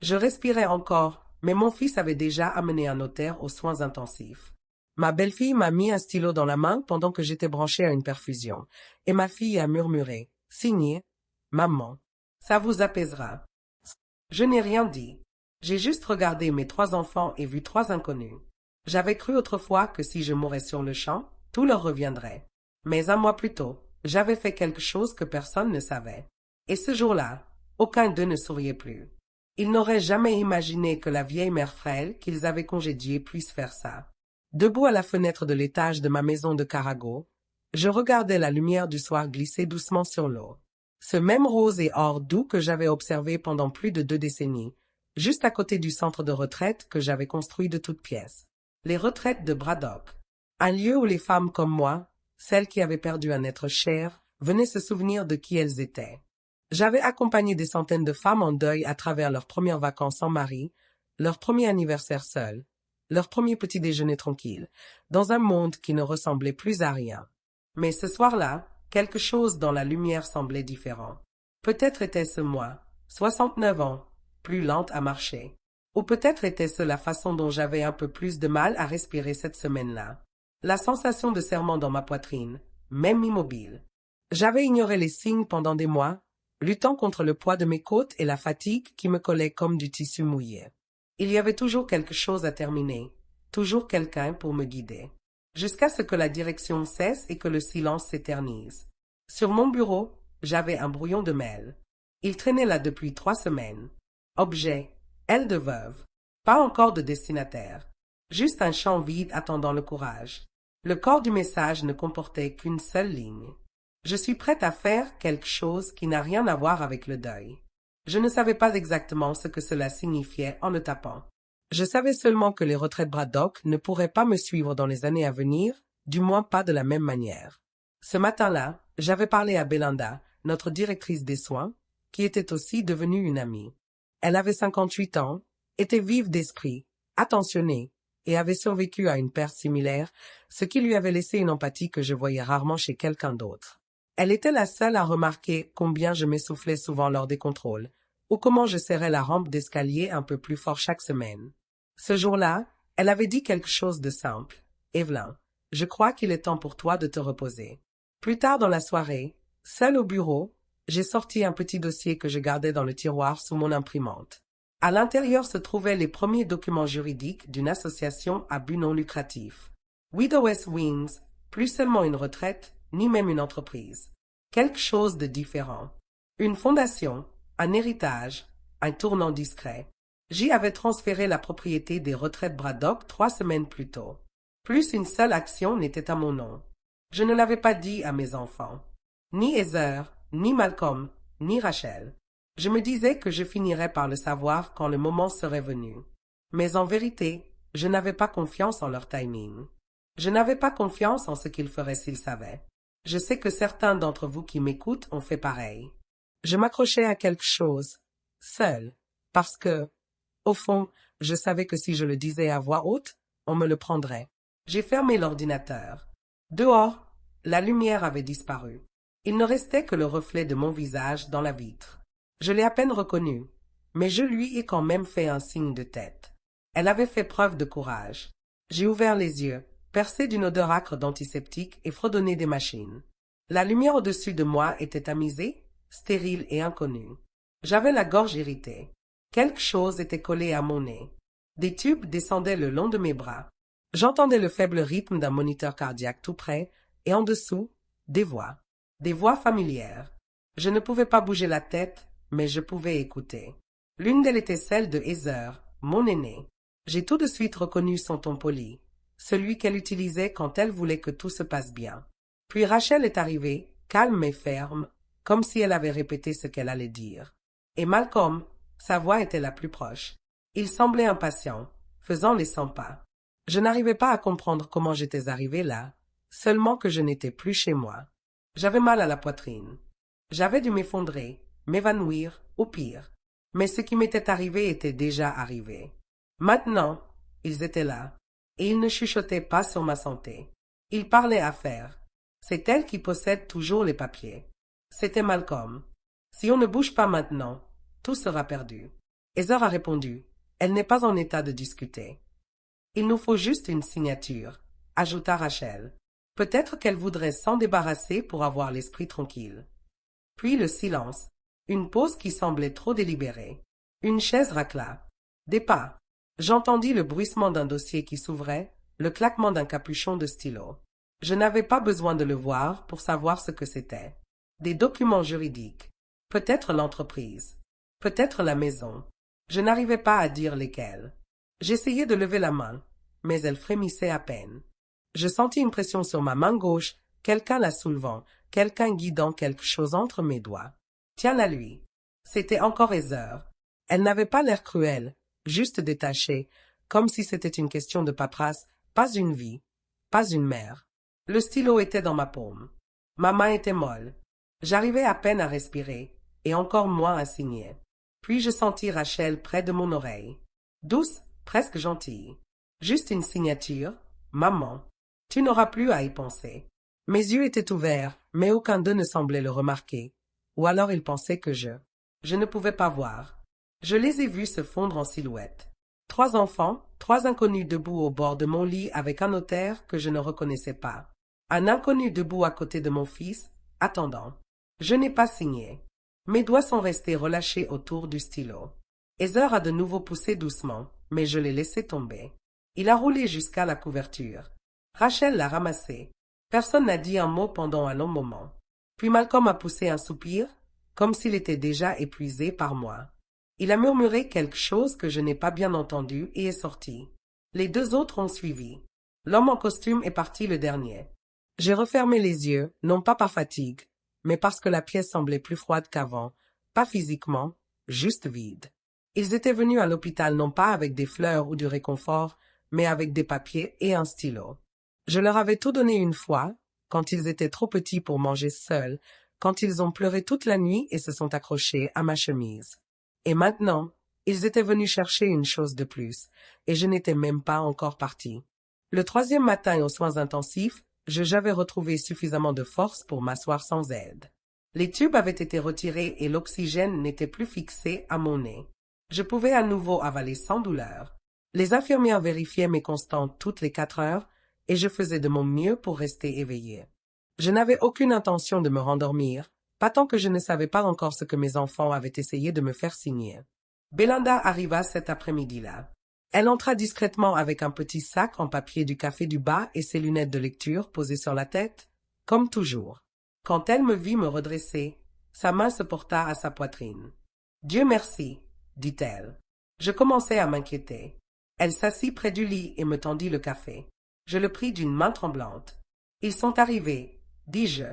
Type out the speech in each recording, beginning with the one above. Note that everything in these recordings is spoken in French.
Je respirais encore, mais mon fils avait déjà amené un notaire aux soins intensifs. Ma belle-fille m'a mis un stylo dans la main pendant que j'étais branché à une perfusion, et ma fille a murmuré, signé, maman. Ça vous apaisera. Je n'ai rien dit. J'ai juste regardé mes 3 enfants et vu 3 inconnus. J'avais cru autrefois que si je mourais sur le champ, tout leur reviendrait. Mais un mois plus tôt, j'avais fait quelque chose que personne ne savait. Et ce jour-là, aucun d'eux ne souriait plus. Ils n'auraient jamais imaginé que la vieille mère frêle qu'ils avaient congédiée puisse faire ça. Debout à la fenêtre de l'étage de ma maison de Carago, je regardais la lumière du soir glisser doucement sur l'eau. Ce même rose et or doux que j'avais observé pendant plus de 2 décennies, juste à côté du centre de retraite que j'avais construit de toutes pièces. Les retraites de Braddock. Un lieu où les femmes comme moi, celles qui avaient perdu un être cher, venaient se souvenir de qui elles étaient. J'avais accompagné des centaines de femmes en deuil à travers leurs premières vacances sans mari, leur premier anniversaire seul, leur premier petit déjeuner tranquille, dans un monde qui ne ressemblait plus à rien. Mais ce soir-là, quelque chose dans la lumière semblait différent. Peut-être était-ce moi, 69 ans, plus lente à marcher. Ou peut-être était-ce la façon dont j'avais un peu plus de mal à respirer cette semaine-là. La sensation de serrement dans ma poitrine, même immobile. J'avais ignoré les signes pendant des mois, luttant contre le poids de mes côtes et la fatigue qui me collait comme du tissu mouillé. Il y avait toujours quelque chose à terminer, toujours quelqu'un pour me guider. Jusqu'à ce que la direction cesse et que le silence s'éternise. Sur mon bureau, j'avais un brouillon de mail. Il traînait là depuis 3 semaines. Objet, aile de veuve. Pas encore de destinataire. Juste un champ vide attendant le courage. Le corps du message ne comportait qu'une seule ligne. Je suis prête à faire quelque chose qui n'a rien à voir avec le deuil. Je ne savais pas exactement ce que cela signifiait en le tapant. Je savais seulement que les retraites Braddock ne pourraient pas me suivre dans les années à venir, du moins pas de la même manière. Ce matin-là, j'avais parlé à Belinda, notre directrice des soins, qui était aussi devenue une amie. Elle avait 58 ans, était vive d'esprit, attentionnée, et avait survécu à une perte similaire, ce qui lui avait laissé une empathie que je voyais rarement chez quelqu'un d'autre. Elle était la seule à remarquer combien je m'essoufflais souvent lors des contrôles, ou comment je serrais la rampe d'escalier un peu plus fort chaque semaine. Ce jour-là, elle avait dit quelque chose de simple. « Evelyn, je crois qu'il est temps pour toi de te reposer. » Plus tard dans la soirée, seule au bureau, j'ai sorti un petit dossier que je gardais dans le tiroir sous mon imprimante. À l'intérieur se trouvaient les premiers documents juridiques d'une association à but non lucratif. Widow's Wings, plus seulement une retraite, ni même une entreprise. Quelque chose de différent. Une fondation, un héritage, un tournant discret. J'y avais transféré la propriété des retraites Braddock 3 semaines plus tôt. Plus une seule action n'était à mon nom. Je ne l'avais pas dit à mes enfants. Ni Heather, ni Malcolm, ni Rachel. Je me disais que je finirais par le savoir quand le moment serait venu. Mais en vérité, je n'avais pas confiance en leur timing. Je n'avais pas confiance en ce qu'ils feraient s'ils savaient. Je sais que certains d'entre vous qui m'écoutent ont fait pareil. Je m'accrochais à quelque chose, seul, parce que, au fond, je savais que si je le disais à voix haute, on me le prendrait. J'ai fermé l'ordinateur. Dehors, la lumière avait disparu. Il ne restait que le reflet de mon visage dans la vitre. Je l'ai à peine reconnu, mais je lui ai quand même fait un signe de tête. Elle avait fait preuve de courage. J'ai ouvert les yeux, percé d'une odeur âcre d'antiseptique et fredonné des machines. La lumière au-dessus de moi était tamisée, stérile et inconnue. J'avais la gorge irritée. Quelque chose était collé à mon nez. Des tubes descendaient le long de mes bras. J'entendais le faible rythme d'un moniteur cardiaque tout près, et en dessous, des voix. Des voix familières. Je ne pouvais pas bouger la tête, mais je pouvais écouter. L'une d'elles était celle de Heather, mon aînée. J'ai tout de suite reconnu son ton poli, celui qu'elle utilisait quand elle voulait que tout se passe bien. Puis Rachel est arrivée, calme et ferme, comme si elle avait répété ce qu'elle allait dire. Et Malcolm, sa voix était la plus proche. Il semblait impatient, faisant les 100 pas. Je n'arrivais pas à comprendre comment j'étais arrivé là, seulement que je n'étais plus chez moi. J'avais mal à la poitrine. J'avais dû m'effondrer, m'évanouir, ou pire. Mais ce qui m'était arrivé était déjà arrivé. Maintenant, ils étaient là, et ils ne chuchotaient pas sur ma santé. Ils parlaient affaires. C'est elle qui possède toujours les papiers. C'était Malcolm. Si on ne bouge pas maintenant, tout sera perdu. Heather a répondu. Elle n'est pas en état de discuter. Il nous faut juste une signature, ajouta Rachel. Peut-être qu'elle voudrait s'en débarrasser pour avoir l'esprit tranquille. Puis le silence. Une pause qui semblait trop délibérée. Une chaise racla. Des pas. J'entendis le bruissement d'un dossier qui s'ouvrait, le claquement d'un capuchon de stylo. Je n'avais pas besoin de le voir pour savoir ce que c'était. Des documents juridiques. Peut-être l'entreprise. Peut-être la maison. Je n'arrivais pas à dire lesquels. J'essayais de lever la main, mais elle frémissait à peine. Je sentis une pression sur ma main gauche, quelqu'un la soulevant, quelqu'un guidant quelque chose entre mes doigts. Tiens-la lui. C'était encore Heather. Elle n'avait pas l'air cruelle, juste détachée, comme si c'était une question de paperasse, pas une vie, pas une mère. Le stylo était dans ma paume. Ma main était molle. J'arrivais à peine à respirer, et encore moins à signer. Puis je sentis Rachel près de mon oreille. Douce, presque gentille. Juste une signature, maman. Tu n'auras plus à y penser. Mes yeux étaient ouverts, mais aucun d'eux ne semblait le remarquer. Ou alors ils pensaient que je ne pouvais pas voir. Je les ai vus se fondre en silhouette. 3 enfants, 3 inconnus debout au bord de mon lit avec un notaire que je ne reconnaissais pas. Un inconnu debout à côté de mon fils, attendant. Je n'ai pas signé. Mes doigts sont restés relâchés autour du stylo. Heather a de nouveau poussé doucement, mais je l'ai laissé tomber. Il a roulé jusqu'à la couverture. Rachel l'a ramassé. Personne n'a dit un mot pendant un long moment. Puis Malcolm a poussé un soupir, comme s'il était déjà épuisé par moi. Il a murmuré quelque chose que je n'ai pas bien entendu et est sorti. Les 2 autres ont suivi. L'homme en costume est parti le dernier. J'ai refermé les yeux, non pas par fatigue, mais parce que la pièce semblait plus froide qu'avant, pas physiquement, juste vide. Ils étaient venus à l'hôpital non pas avec des fleurs ou du réconfort, mais avec des papiers et un stylo. Je leur avais tout donné une fois, quand ils étaient trop petits pour manger seuls, quand ils ont pleuré toute la nuit et se sont accrochés à ma chemise. Et maintenant, ils étaient venus chercher une chose de plus, et je n'étais même pas encore partie. Le 3e matin aux soins intensifs, j'avais retrouvé suffisamment de force pour m'asseoir sans aide. Les tubes avaient été retirés et l'oxygène n'était plus fixé à mon nez. Je pouvais à nouveau avaler sans douleur. Les infirmières vérifiaient mes constantes toutes les 4 heures, et je faisais de mon mieux pour rester éveillée. Je n'avais aucune intention de me rendormir, pas tant que je ne savais pas encore ce que mes enfants avaient essayé de me faire signer. Belinda arriva cet après-midi-là. Elle entra discrètement avec un petit sac en papier du café du bas et ses lunettes de lecture posées sur la tête, comme toujours. Quand elle me vit me redresser, sa main se porta à sa poitrine. « Dieu merci », dit-elle. Je commençai à m'inquiéter. Elle s'assit près du lit et me tendit le café. Je le pris d'une main tremblante. « Ils sont arrivés », dis-je.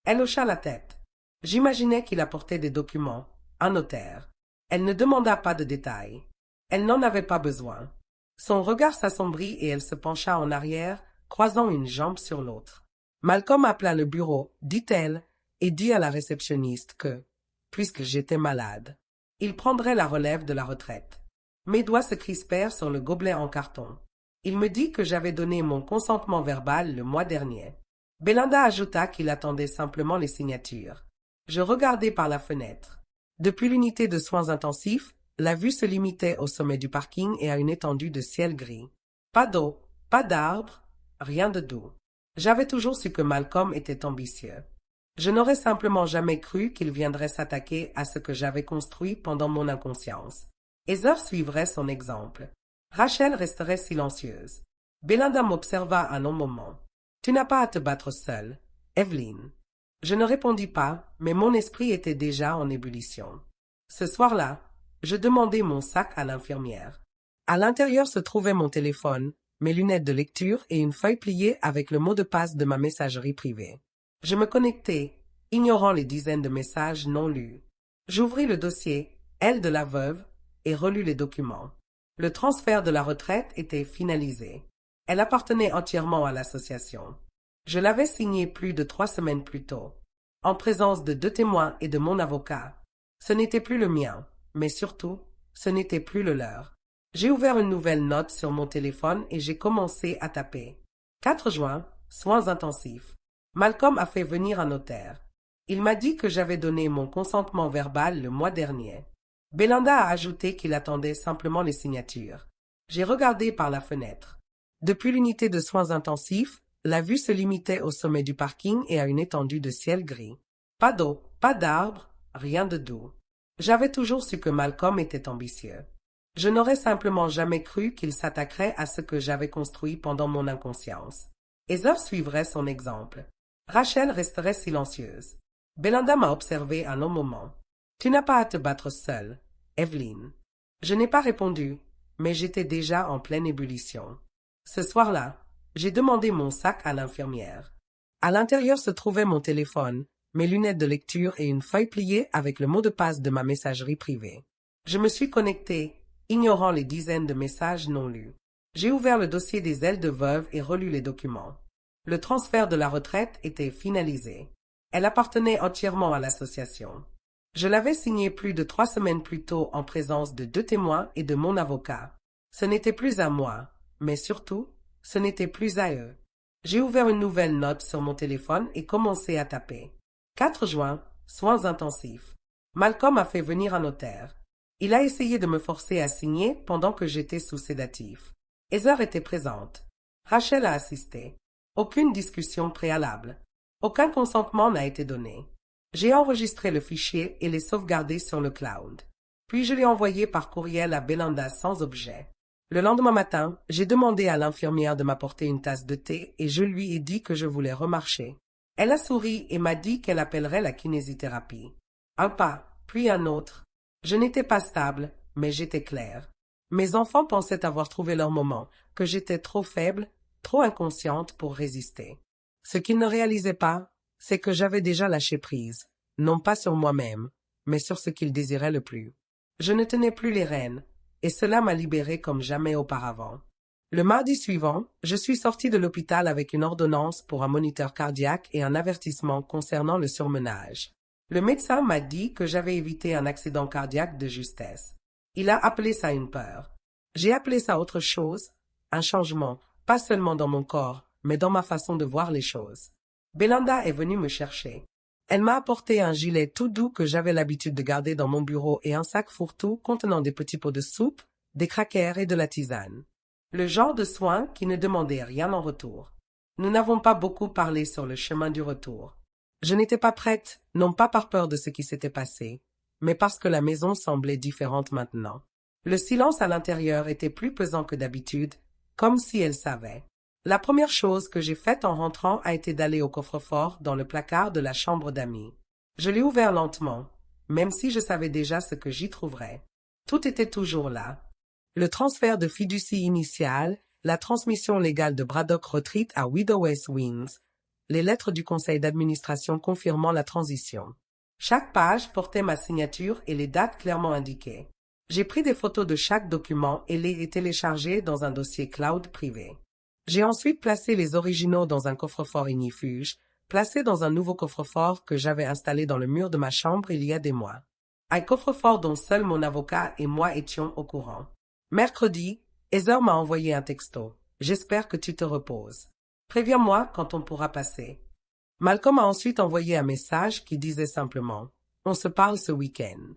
Elle hocha la tête. J'imaginais qu'il apportait des documents, un notaire. Elle ne demanda pas de détails. Elle n'en avait pas besoin. Son regard s'assombrit et elle se pencha en arrière, croisant une jambe sur l'autre. Malcolm appela le bureau, dit-elle, et dit à la réceptionniste que, puisque j'étais malade, il prendrait la relève de la retraite. Mes doigts se crispèrent sur le gobelet en carton. Il me dit que j'avais donné mon consentement verbal le mois dernier. Belinda ajouta qu'il attendait simplement les signatures. Je regardai par la fenêtre. Depuis l'unité de soins intensifs, la vue se limitait au sommet du parking et à une étendue de ciel gris. Pas d'eau, pas d'arbres, rien de doux. J'avais toujours su que Malcolm était ambitieux. Je n'aurais simplement jamais cru qu'il viendrait s'attaquer à ce que j'avais construit pendant mon inconscience. Heather suivrait son exemple. Rachel resterait silencieuse. Belinda m'observa un long moment. « Tu n'as pas à te battre seule, Evelyn. » Je ne répondis pas, mais mon esprit était déjà en ébullition. Ce soir-là, je demandai mon sac à l'infirmière. À l'intérieur se trouvait mon téléphone, mes lunettes de lecture et une feuille pliée avec le mot de passe de ma messagerie privée. Je me connectai, ignorant les dizaines de messages non lus. J'ouvris le dossier, elle de la veuve, et relus les documents. Le transfert de la retraite était finalisé. Elle appartenait entièrement à l'association. Je l'avais signé plus de 3 semaines plus tôt, en présence de 2 témoins et de mon avocat. Ce n'était plus le mien, mais surtout, ce n'était plus le leur. J'ai ouvert une nouvelle note sur mon téléphone et j'ai commencé à taper. 4 juin, soins intensifs. Malcolm a fait venir un notaire. Il m'a dit que j'avais donné mon consentement verbal le mois dernier. Belinda a ajouté qu'il attendait simplement les signatures. J'ai regardé par la fenêtre. Depuis l'unité de soins intensifs, la vue se limitait au sommet du parking et à une étendue de ciel gris. Pas d'eau, pas d'arbres, rien de doux. J'avais toujours su que Malcolm était ambitieux. Je n'aurais simplement jamais cru qu'il s'attaquerait à ce que j'avais construit pendant mon inconscience. Heather suivrait son exemple. Rachel resterait silencieuse. Belinda m'a observé un long moment. « Tu n'as pas à te battre seule, Evelyn. » Je n'ai pas répondu, mais j'étais déjà en pleine ébullition. Ce soir-là, j'ai demandé mon sac à l'infirmière. À l'intérieur se trouvait mon téléphone, mes lunettes de lecture et une feuille pliée avec le mot de passe de ma messagerie privée. Je me suis connecté, ignorant les dizaines de messages non lus. J'ai ouvert le dossier des ailes de veuve et relu les documents. Le transfert de la retraite était finalisé. Elle appartenait entièrement à l'association. Je l'avais signé plus de 3 semaines plus tôt en présence de 2 témoins et de mon avocat. Ce n'était plus à moi, mais surtout, ce n'était plus à eux. J'ai ouvert une nouvelle note sur mon téléphone et commencé à taper. 4 juin, soins intensifs. Malcolm a fait venir un notaire. Il a essayé de me forcer à signer pendant que j'étais sous sédatif. Heather était présente. Rachel a assisté. Aucune discussion préalable. Aucun consentement n'a été donné. J'ai enregistré le fichier et l'ai sauvegardé sur le cloud. Puis je l'ai envoyé par courriel à Belinda sans objet. Le lendemain matin, j'ai demandé à l'infirmière de m'apporter une tasse de thé et je lui ai dit que je voulais remarcher. Elle a souri et m'a dit qu'elle appellerait la kinésithérapie. Un pas, puis un autre. Je n'étais pas stable, mais j'étais claire. Mes enfants pensaient avoir trouvé leur moment, que j'étais trop faible, trop inconsciente pour résister. Ce qu'ils ne réalisaient pas, c'est que j'avais déjà lâché prise, non pas sur moi-même, mais sur ce qu'ils désiraient le plus. Je ne tenais plus les rênes, et cela m'a libérée comme jamais auparavant. Le mardi suivant, je suis sortie de l'hôpital avec une ordonnance pour un moniteur cardiaque et un avertissement concernant le surmenage. Le médecin m'a dit que j'avais évité un accident cardiaque de justesse. Il a appelé ça une peur. J'ai appelé ça autre chose, un changement, pas seulement dans mon corps, mais dans ma façon de voir les choses. Belinda est venue me chercher. Elle m'a apporté un gilet tout doux que j'avais l'habitude de garder dans mon bureau et un sac fourre-tout contenant des petits pots de soupe, des crackers et de la tisane. Le genre de soins qui ne demandait rien en retour. Nous n'avons pas beaucoup parlé sur le chemin du retour. Je n'étais pas prête, non pas par peur de ce qui s'était passé, mais parce que la maison semblait différente maintenant. Le silence à l'intérieur était plus pesant que d'habitude, comme si elle savait. La première chose que j'ai faite en rentrant a été d'aller au coffre-fort dans le placard de la chambre d'amis. Je l'ai ouvert lentement, même si je savais déjà ce que j'y trouverais. Tout était toujours là. Le transfert de fiducie initiale, la transmission légale de Braddock Retreat à Widow West Wings, les lettres du conseil d'administration confirmant la transition. Chaque page portait ma signature et les dates clairement indiquées. J'ai pris des photos de chaque document et les ai téléchargés dans un dossier cloud privé. J'ai ensuite placé les originaux dans un coffre-fort ignifuge, placé dans un nouveau coffre-fort que j'avais installé dans le mur de ma chambre il y a des mois. Un coffre-fort dont seul mon avocat et moi étions au courant. Mercredi, Heather m'a envoyé un texto. J'espère que tu te reposes. Préviens-moi quand on pourra passer. Malcolm a ensuite envoyé un message qui disait simplement « On se parle ce week-end ».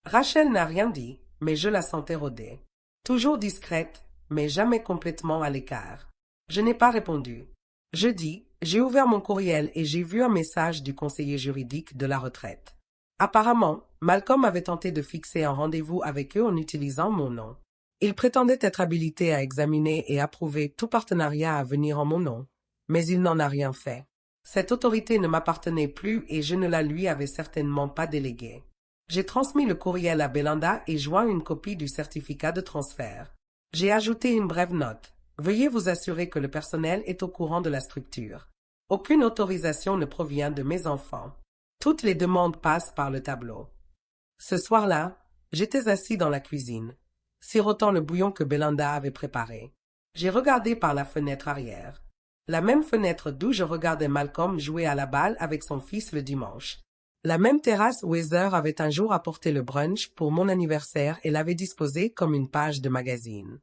Rachel n'a rien dit, mais je la sentais rôder. Toujours discrète, mais jamais complètement à l'écart. Je n'ai pas répondu. Jeudi, j'ai ouvert mon courriel et j'ai vu un message du conseiller juridique de la retraite. Apparemment, Malcolm avait tenté de fixer un rendez-vous avec eux en utilisant mon nom. Il prétendait être habilité à examiner et approuver tout partenariat à venir en mon nom, mais il n'en a rien fait. Cette autorité ne m'appartenait plus et je ne la lui avais certainement pas déléguée. J'ai transmis le courriel à Belinda et joint une copie du certificat de transfert. J'ai ajouté une brève note. Veuillez vous assurer que le personnel est au courant de la structure. Aucune autorisation ne provient de mes enfants. Toutes les demandes passent par le tableau. Ce soir-là, j'étais assis dans la cuisine, sirotant le bouillon que Belinda avait préparé. J'ai regardé par la fenêtre arrière. La même fenêtre d'où je regardais Malcolm jouer à la balle avec son fils le dimanche. La même terrasse où Heather avait un jour apporté le brunch pour mon anniversaire et l'avait disposé comme une page de magazine.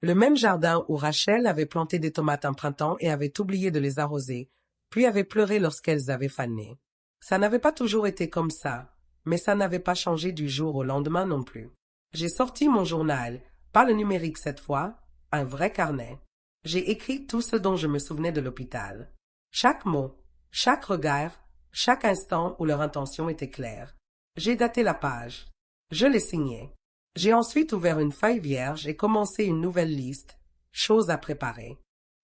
Le même jardin où Rachel avait planté des tomates un printemps et avait oublié de les arroser, puis avait pleuré lorsqu'elles avaient fané. Ça n'avait pas toujours été comme ça, mais ça n'avait pas changé du jour au lendemain non plus. J'ai sorti mon journal, pas le numérique cette fois, un vrai carnet. J'ai écrit tout ce dont je me souvenais de l'hôpital. Chaque mot, chaque regard, chaque instant où leur intention était claire. J'ai daté la page. Je l'ai signée. J'ai ensuite ouvert une feuille vierge et commencé une nouvelle liste, choses à préparer.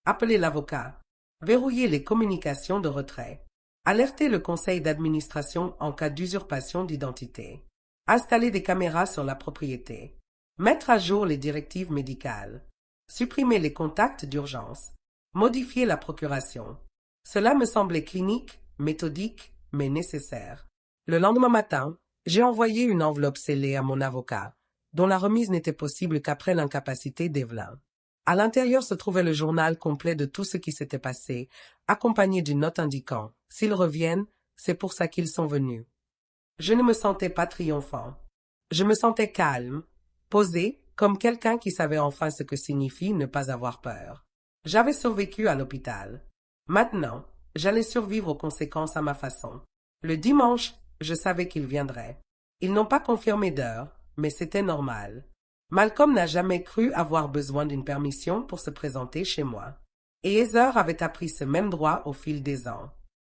Appeler l'avocat. Verrouiller les communications de retrait. Alerter le conseil d'administration en cas d'usurpation d'identité. Installer des caméras sur la propriété. Mettre à jour les directives médicales. Supprimer les contacts d'urgence. Modifier la procuration. Cela me semblait clinique, méthodique, mais nécessaire. Le lendemain matin, j'ai envoyé une enveloppe scellée à mon avocat, dont la remise n'était possible qu'après l'incapacité d'Evelyn. À l'intérieur se trouvait le journal complet de tout ce qui s'était passé, accompagné d'une note indiquant « S'ils reviennent, c'est pour ça qu'ils sont venus ». Je ne me sentais pas triomphant. Je me sentais calme, posé, comme quelqu'un qui savait enfin ce que signifie ne pas avoir peur. J'avais survécu à l'hôpital. Maintenant, j'allais survivre aux conséquences à ma façon. Le dimanche, je savais qu'ils viendraient. Ils n'ont pas confirmé d'heure, mais c'était normal. Malcolm n'a jamais cru avoir besoin d'une permission pour se présenter chez moi. Et Heather avait appris ce même droit au fil des ans.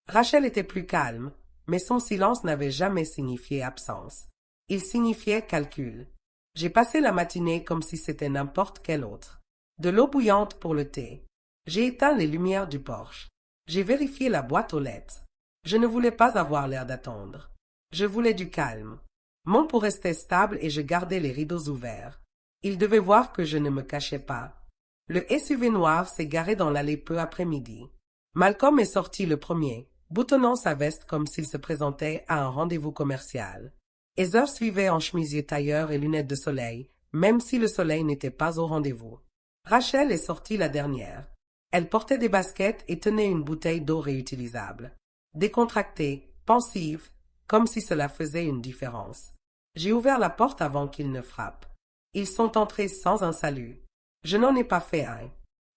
Rachel était plus calme, mais son silence n'avait jamais signifié absence. Il signifiait calcul. J'ai passé la matinée comme si c'était n'importe quel autre. De l'eau bouillante pour le thé. J'ai éteint les lumières du porche. J'ai vérifié la boîte aux lettres. Je ne voulais pas avoir l'air d'attendre. Je voulais du calme. Mon pouls restait stable et je gardais les rideaux ouverts. Il devait voir que je ne me cachais pas. Le SUV noir s'est garé dans l'allée peu après-midi. Malcolm est sorti le premier, boutonnant sa veste comme s'il se présentait à un rendez-vous commercial. Heather suivait en chemisier tailleur et lunettes de soleil, même si le soleil n'était pas au rendez-vous. Rachel est sortie la dernière. Elle portait des baskets et tenait une bouteille d'eau réutilisable. Décontractée, pensive, comme si cela faisait une différence. J'ai ouvert la porte avant qu'ils ne frappent. Ils sont entrés sans un salut. Je n'en ai pas fait un.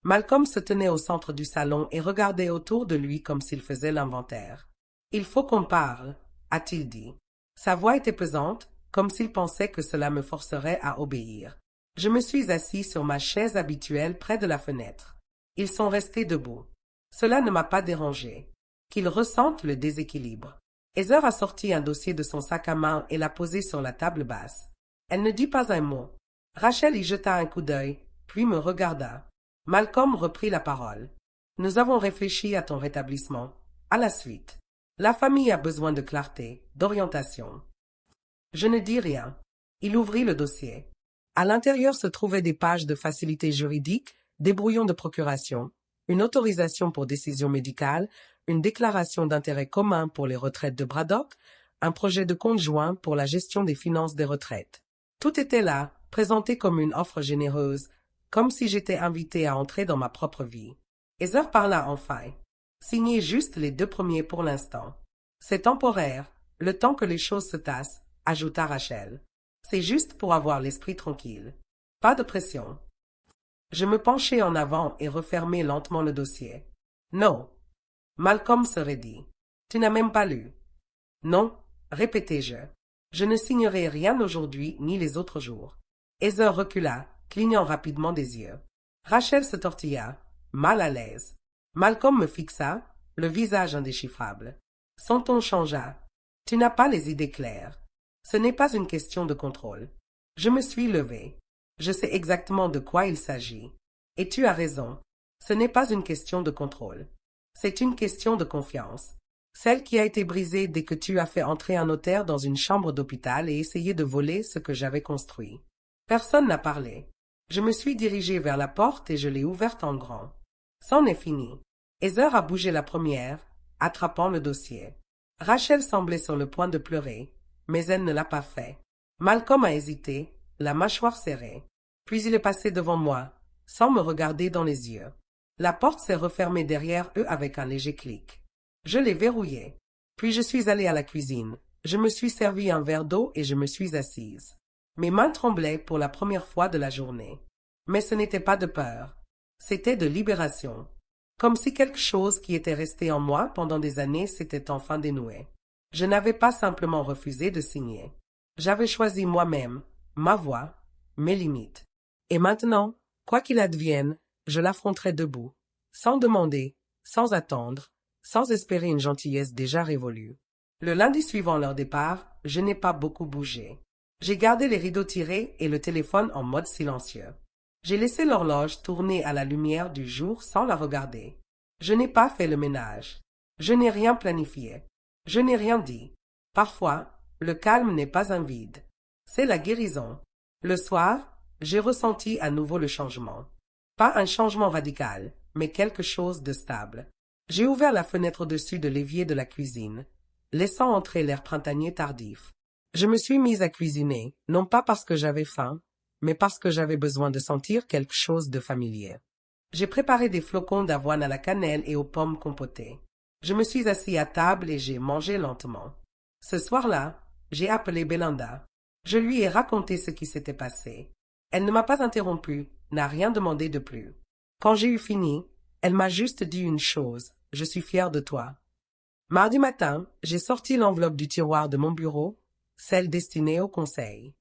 Malcolm se tenait au centre du salon et regardait autour de lui comme s'il faisait l'inventaire. « Il faut qu'on parle », a-t-il dit. Sa voix était pesante, comme s'il pensait que cela me forcerait à obéir. Je me suis assis sur ma chaise habituelle près de la fenêtre. Ils sont restés debout. Cela ne m'a pas dérangé. Qu'ils ressentent le déséquilibre. Heather a sorti un dossier de son sac à main et l'a posé sur la table basse. Elle ne dit pas un mot. Rachel y jeta un coup d'œil, puis me regarda. Malcolm reprit la parole. Nous avons réfléchi à ton rétablissement. À la suite. La famille a besoin de clarté, d'orientation. Je ne dis rien. Il ouvrit le dossier. À l'intérieur se trouvaient des pages de facilités juridiques, des brouillons de procuration, une autorisation pour décision médicale, une déclaration d'intérêt commun pour les retraites de Braddock, un projet de compte joint pour la gestion des finances des retraites. Tout était là, présenté comme une offre généreuse, comme si j'étais invité à entrer dans ma propre vie. Heather parla enfin. Signez juste les 2 premiers pour l'instant. C'est temporaire, le temps que les choses se tassent, ajouta Rachel. C'est juste pour avoir l'esprit tranquille. Pas de pression. Je me penchai en avant et refermai lentement le dossier. Non. Malcolm se raidit. Tu n'as même pas lu. Non, répétai-je. Je ne signerai rien aujourd'hui ni les autres jours. Heather recula, clignant rapidement des yeux. Rachel se tortilla, mal à l'aise. Malcolm me fixa, le visage indéchiffrable. Son ton changea. Tu n'as pas les idées claires. Ce n'est pas une question de contrôle. Je me suis levé. Je sais exactement de quoi il s'agit. Et tu as raison. Ce n'est pas une question de contrôle. C'est une question de confiance. Celle qui a été brisée dès que tu as fait entrer un notaire dans une chambre d'hôpital et essayé de voler ce que j'avais construit. Personne n'a parlé. Je me suis dirigé vers la porte et je l'ai ouverte en grand. C'en est fini. Heather a bougé la première, attrapant le dossier. Rachel semblait sur le point de pleurer, mais elle ne l'a pas fait. Malcolm a hésité, la mâchoire serrée. Puis il est passé devant moi, sans me regarder dans les yeux. La porte s'est refermée derrière eux avec un léger clic. Je l'ai verrouillée. Puis je suis allée à la cuisine. Je me suis servi un verre d'eau et je me suis assise. Mes mains tremblaient pour la première fois de la journée. Mais ce n'était pas de peur. C'était de libération. Comme si quelque chose qui était resté en moi pendant des années s'était enfin dénoué. Je n'avais pas simplement refusé de signer. J'avais choisi moi-même, ma voie, mes limites. Et maintenant, quoi qu'il advienne, je l'affronterai debout, sans demander, sans attendre, sans espérer une gentillesse déjà révolue. Le lundi suivant leur départ, je n'ai pas beaucoup bougé. J'ai gardé les rideaux tirés et le téléphone en mode silencieux. J'ai laissé l'horloge tourner à la lumière du jour sans la regarder. Je n'ai pas fait le ménage. Je n'ai rien planifié. Je n'ai rien dit. Parfois, le calme n'est pas un vide. C'est la guérison. Le soir, j'ai ressenti à nouveau le changement. Pas un changement radical, mais quelque chose de stable. J'ai ouvert la fenêtre au-dessus de l'évier de la cuisine, laissant entrer l'air printanier tardif. Je me suis mise à cuisiner, non pas parce que j'avais faim, mais parce que j'avais besoin de sentir quelque chose de familier. J'ai préparé des flocons d'avoine à la cannelle et aux pommes compotées. Je me suis assis à table et j'ai mangé lentement. Ce soir-là, j'ai appelé Belinda. Je lui ai raconté ce qui s'était passé. Elle ne m'a pas interrompu, n'a rien demandé de plus. Quand j'ai eu fini, elle m'a juste dit une chose. Je suis fière de toi. Mardi matin, j'ai sorti l'enveloppe du tiroir de mon bureau, celle destinée au conseil.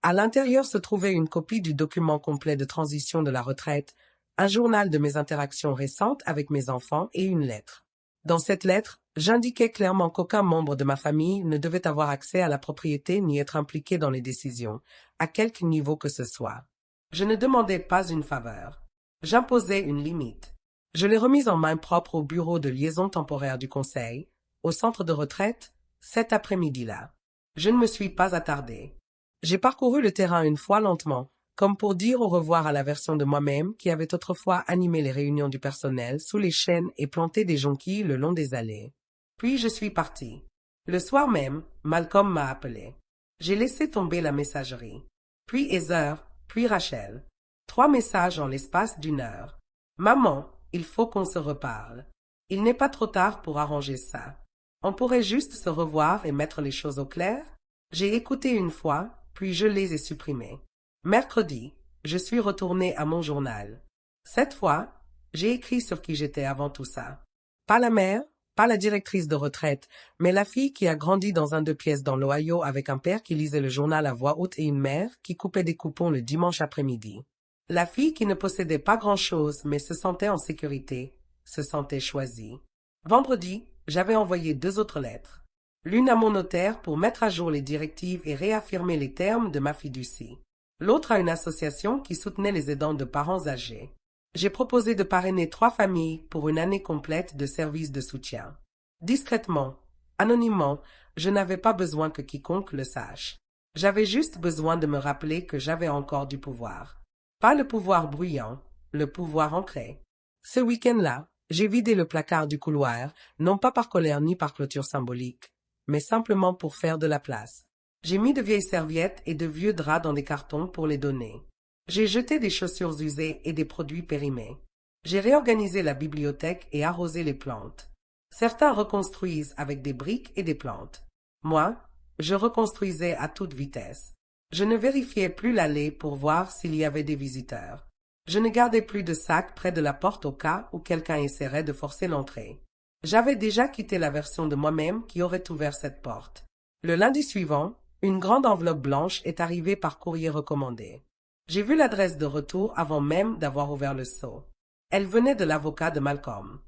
À l'intérieur se trouvait une copie du document complet de transition de la retraite, un journal de mes interactions récentes avec mes enfants et une lettre. Dans cette lettre, j'indiquais clairement qu'aucun membre de ma famille ne devait avoir accès à la propriété ni être impliqué dans les décisions, à quelque niveau que ce soit. Je ne demandais pas une faveur. J'imposais une limite. Je l'ai remise en main propre au bureau de liaison temporaire du conseil, au centre de retraite, cet après-midi-là. Je ne me suis pas attardée. J'ai parcouru le terrain une fois lentement, comme pour dire au revoir à la version de moi-même qui avait autrefois animé les réunions du personnel sous les chênes et planté des jonquilles le long des allées. Puis je suis partie. Le soir même, Malcolm m'a appelé. J'ai laissé tomber la messagerie. Puis Heather, puis Rachel. 3 messages en l'espace d'une heure. Maman, il faut qu'on se reparle. Il n'est pas trop tard pour arranger ça. On pourrait juste se revoir et mettre les choses au clair? J'ai écouté une fois, puis je les ai supprimés. Mercredi, je suis retournée à mon journal. Cette fois, j'ai écrit sur qui j'étais avant tout ça. Pas la mère, pas la directrice de retraite, mais la fille qui a grandi dans un 2 pièces dans l'Ohio avec un père qui lisait le journal à voix haute et une mère qui coupait des coupons le dimanche après-midi. La fille qui ne possédait pas grand-chose mais se sentait en sécurité, se sentait choisie. Vendredi, j'avais envoyé 2 autres lettres. L'une à mon notaire pour mettre à jour les directives et réaffirmer les termes de ma fiducie. L'autre à une association qui soutenait les aidants de parents âgés. J'ai proposé de parrainer 3 familles pour une année complète de services de soutien. Discrètement, anonymement, je n'avais pas besoin que quiconque le sache. J'avais juste besoin de me rappeler que j'avais encore du pouvoir. Pas le pouvoir bruyant, le pouvoir ancré. Ce week-end-là, j'ai vidé le placard du couloir, non pas par colère ni par clôture symbolique, mais simplement pour faire de la place. J'ai mis de vieilles serviettes et de vieux draps dans des cartons pour les donner. J'ai jeté des chaussures usées et des produits périmés. J'ai réorganisé la bibliothèque et arrosé les plantes. Certains reconstruisent avec des briques et des plantes. Moi, je reconstruisais à toute vitesse. Je ne vérifiais plus l'allée pour voir s'il y avait des visiteurs. Je ne gardais plus de sac près de la porte au cas où quelqu'un essaierait de forcer l'entrée. J'avais déjà quitté la version de moi-même qui aurait ouvert cette porte. Le lundi suivant, une grande enveloppe blanche est arrivée par courrier recommandé. J'ai vu l'adresse de retour avant même d'avoir ouvert le seau. Elle venait de l'avocat de Malcolm.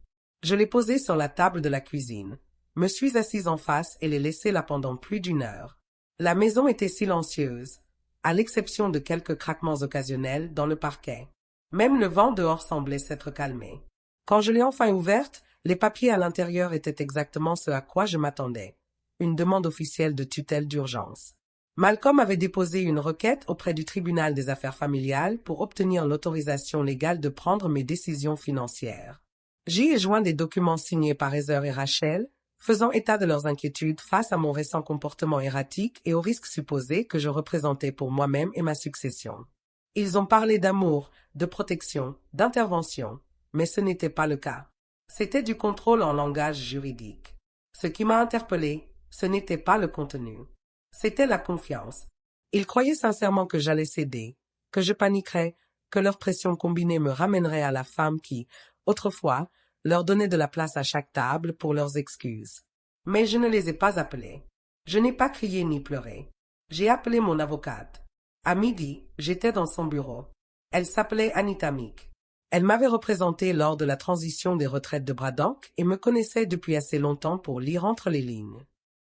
Je l'ai posée sur la table de la cuisine. Me suis assise en face et l'ai laissée là pendant plus d'1 heure. La maison était silencieuse, à l'exception de quelques craquements occasionnels dans le parquet. Même le vent dehors semblait s'être calmé. Quand je l'ai enfin ouverte, les papiers à l'intérieur étaient exactement ce à quoi je m'attendais. Une demande officielle de tutelle d'urgence. Malcolm avait déposé une requête auprès du tribunal des affaires familiales pour obtenir l'autorisation légale de prendre mes décisions financières. J'y ai joint des documents signés par Heather et Rachel, faisant état de leurs inquiétudes face à mon récent comportement erratique et aux risques supposés que je représentais pour moi-même et ma succession. Ils ont parlé d'amour, de protection, d'intervention, mais ce n'était pas le cas. C'était du contrôle en langage juridique. Ce qui m'a interpellé, ce n'était pas le contenu. C'était la confiance. Ils croyaient sincèrement que j'allais céder, que je paniquerais, que leur pression combinée me ramènerait à la femme qui, autrefois, leur donnait de la place à chaque table pour leurs excuses. Mais je ne les ai pas appelés. Je n'ai pas crié ni pleuré. J'ai appelé mon avocate. À midi, j'étais dans son bureau. Elle s'appelait Anita Meek. Elle m'avait représenté lors de la transition des retraites de Braddock et me connaissait depuis assez longtemps pour lire entre les lignes.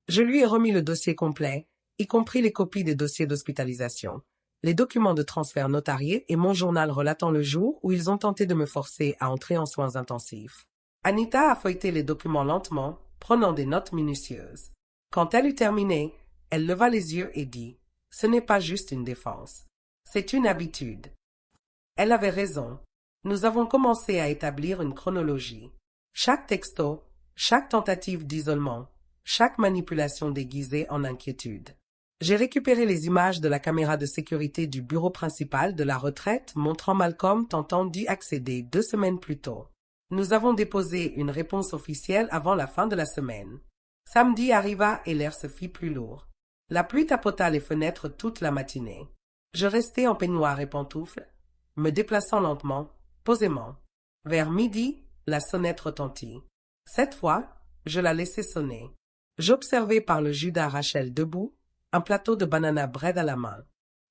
Je lui ai remis le dossier complet, y compris les copies des dossiers d'hospitalisation, les documents de transfert notariés et mon journal relatant le jour où ils ont tenté de me forcer à entrer en soins intensifs. Anita a feuilleté les documents lentement, prenant des notes minutieuses. Quand elle eut terminé, elle leva les yeux et dit « Ce n'est pas juste une défense. C'est une habitude. » Elle avait raison. Nous avons commencé à établir une chronologie. Chaque texto, chaque tentative d'isolement, chaque manipulation déguisée en inquiétude. J'ai récupéré les images de la caméra de sécurité du bureau principal de la retraite montrant Malcolm tentant d'y accéder 2 semaines plus tôt. Nous avons déposé une réponse officielle avant la fin de la semaine. Samedi arriva et l'air se fit plus lourd. La pluie tapota les fenêtres toute la matinée. Je restai en peignoir et pantoufles, me déplaçant lentement, posément. Vers midi, la sonnette retentit. Cette fois, je la laissai sonner. J'observai par le Judas Rachel debout, un plateau de banana bread à la main.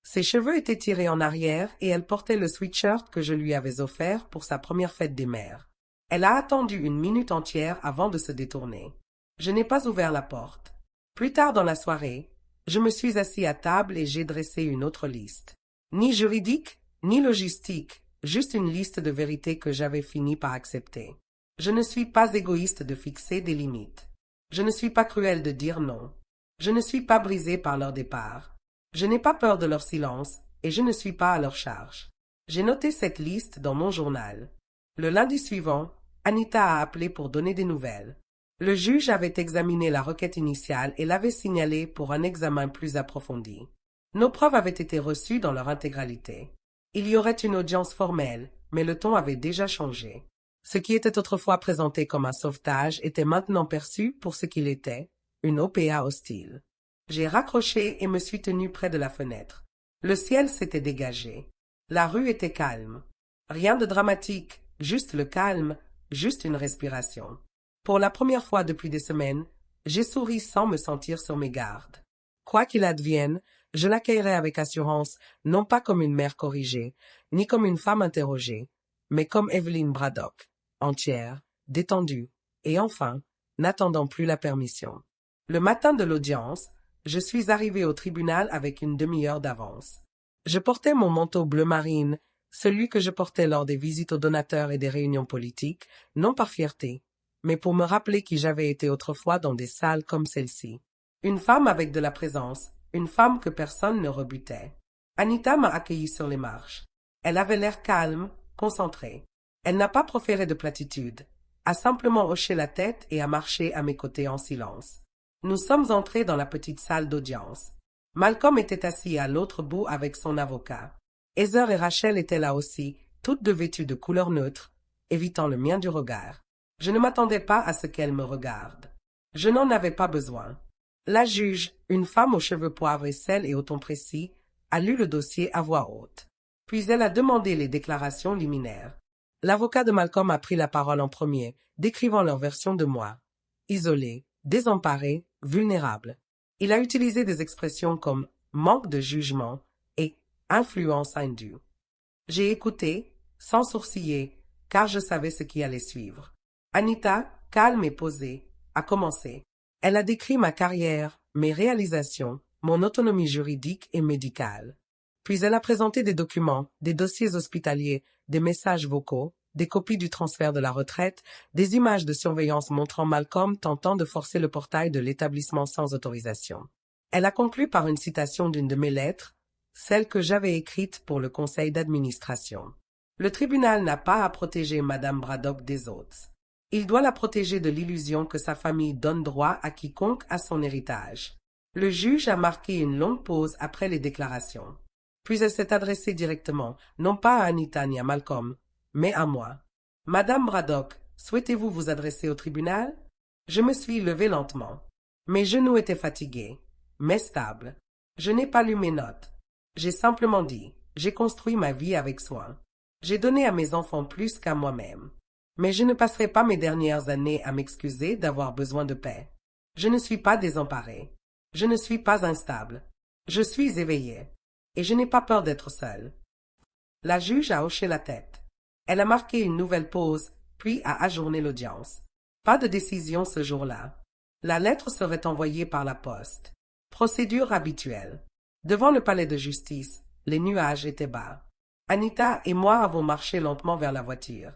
Ses cheveux étaient tirés en arrière et elle portait le sweatshirt que je lui avais offert pour sa première fête des mères. Elle a attendu une minute entière avant de se détourner. Je n'ai pas ouvert la porte. Plus tard dans la soirée, je me suis assis à table et j'ai dressé une autre liste. Ni juridique, ni logistique, juste une liste de vérités que j'avais fini par accepter. Je ne suis pas égoïste de fixer des limites. Je ne suis pas cruel de dire non. Je ne suis pas brisé par leur départ. Je n'ai pas peur de leur silence et je ne suis pas à leur charge. J'ai noté cette liste dans mon journal. Le lundi suivant, Anita a appelé pour donner des nouvelles. Le juge avait examiné la requête initiale et l'avait signalée pour un examen plus approfondi. Nos preuves avaient été reçues dans leur intégralité. Il y aurait une audience formelle, mais le ton avait déjà changé. Ce qui était autrefois présenté comme un sauvetage était maintenant perçu pour ce qu'il était, une OPA hostile. J'ai raccroché et me suis tenu près de la fenêtre. Le ciel s'était dégagé. La rue était calme. Rien de dramatique, juste le calme, juste une respiration. Pour la première fois depuis des semaines, j'ai souri sans me sentir sur mes gardes. Quoi qu'il advienne, je l'accueillerai avec assurance, non pas comme une mère corrigée, ni comme une femme interrogée, mais comme Evelyn Braddock, entière, détendue, et enfin, n'attendant plus la permission. Le matin de l'audience, je suis arrivé au tribunal avec une demi-heure d'avance. Je portais mon manteau bleu marine, celui que je portais lors des visites aux donateurs et des réunions politiques, non par fierté, mais pour me rappeler qui j'avais été autrefois dans des salles comme celle-ci. Une femme avec de la présence, une femme que personne ne rebutait. Anita m'a accueilli sur les marches. Elle avait l'air calme, concentrée. Elle n'a pas proféré de platitudes, a simplement hoché la tête et a marché à mes côtés en silence. Nous sommes entrés dans la petite salle d'audience. Malcolm était assis à l'autre bout avec son avocat. Heather et Rachel étaient là aussi, toutes deux vêtues de couleur neutre, évitant le mien du regard. Je ne m'attendais pas à ce qu'elles me regardent. Je n'en avais pas besoin. La juge, une femme aux cheveux poivre et sel et au ton précis, a lu le dossier à voix haute. Puis elle a demandé les déclarations liminaires. L'avocat de Malcolm a pris la parole en premier, décrivant leur version de moi. Isolé, désemparé, vulnérable. Il a utilisé des expressions comme manque de jugement et influence indue. J'ai écouté, sans sourciller, car je savais ce qui allait suivre. Anita, calme et posée, a commencé. Elle a décrit ma carrière, mes réalisations, mon autonomie juridique et médicale. Puis elle a présenté des documents, des dossiers hospitaliers, des messages vocaux, des copies du transfert de la retraite, des images de surveillance montrant Malcolm tentant de forcer le portail de l'établissement sans autorisation. Elle a conclu par une citation d'une de mes lettres, celle que j'avais écrite pour le conseil d'administration. Le tribunal n'a pas à protéger Madame Braddock des autres. Il doit la protéger de l'illusion que sa famille donne droit à quiconque à son héritage. Le juge a marqué une longue pause après les déclarations. Puis elle s'est adressée directement, non pas à Anita ni à Malcolm, mais à moi. « Madame Braddock, souhaitez-vous vous adresser au tribunal ?» Je me suis levé lentement. Mes genoux étaient fatigués, mais stables. Je n'ai pas lu mes notes. J'ai simplement dit, j'ai construit ma vie avec soin. J'ai donné à mes enfants plus qu'à moi-même. Mais je ne passerai pas mes dernières années à m'excuser d'avoir besoin de paix. Je ne suis pas désemparé. Je ne suis pas instable. Je suis éveillé. Et je n'ai pas peur d'être seul. La juge a hoché la tête. Elle a marqué une nouvelle pause, puis a ajourné l'audience. Pas de décision ce jour-là. La lettre serait envoyée par la poste. Procédure habituelle. Devant le palais de justice, les nuages étaient bas. Anita et moi avons marché lentement vers la voiture.